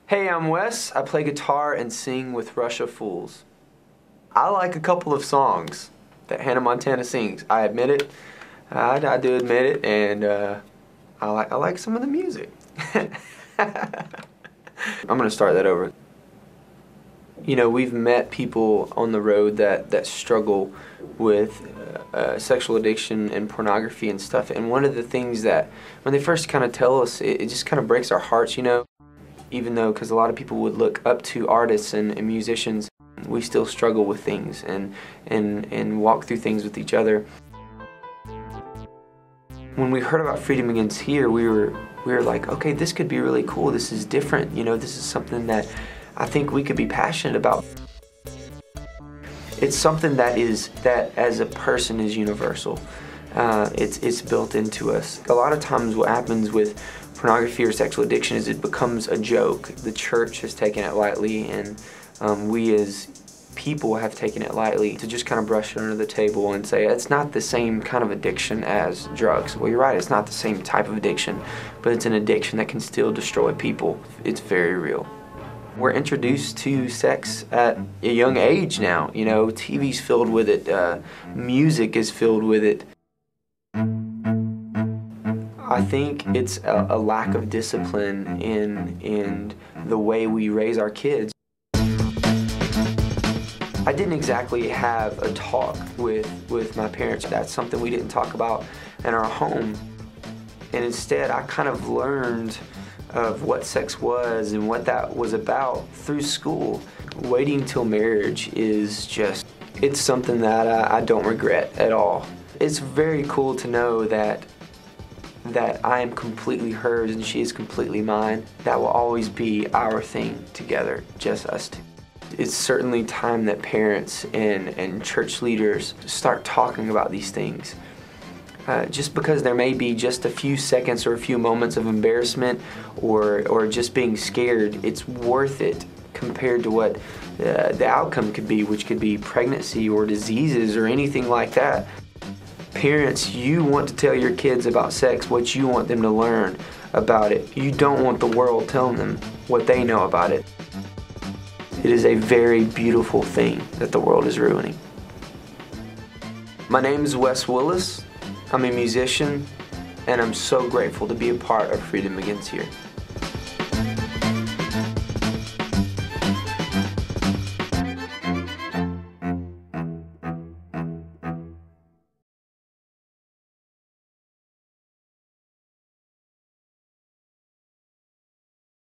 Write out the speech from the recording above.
Hey, I'm Wes. I play guitar and sing with Russia Fools. I like a couple of songs that Hannah Montana sings. I admit it. I do admit it, and I like some of the music. I'm gonna start that over. You know, we've met people on the road that struggle with sexual addiction and pornography and stuff, and one of the things that when they first kind of tell us, it just kind of breaks our hearts, you know. Even though, because a lot of people would look up to artists and musicians, we still struggle with things and walk through things with each other. When we heard about Freedom Begins Here, we were like, okay, this could be really cool. This is different. You know, this is something that I think we could be passionate about. It's something that as a person is universal. It's built into us. A lot of times what happens with pornography or sexual addiction is it becomes a joke. The church has taken it lightly, and we as people have taken it lightly to just kind of brush it under the table and say it's not the same kind of addiction as drugs. Well, you're right, it's not the same type of addiction, but it's an addiction that can still destroy people. It's very real. We're introduced to sex at a young age now. You know, TV's filled with it, music is filled with it. I think it's a lack of discipline in the way we raise our kids. I didn't exactly have a talk with my parents. That's something we didn't talk about in our home. And instead, I kind of learned of what sex was and what that was about through school. Waiting till marriage is just, it's something that I don't regret at all. It's very cool to know that I am completely hers and she is completely mine. That will always be our thing together, just us two. It's certainly time that parents and church leaders start talking about these things. Just because there may be just a few seconds or a few moments of embarrassment or just being scared, it's worth it compared to what the outcome could be, which could be pregnancy or diseases or anything like that. Parents, you want to tell your kids about sex what you want them to learn about it. You don't want the world telling them what they know about it. It is a very beautiful thing that the world is ruining. My name is Wes Willis. I'm a musician, and I'm so grateful to be a part of Freedom Begins Here.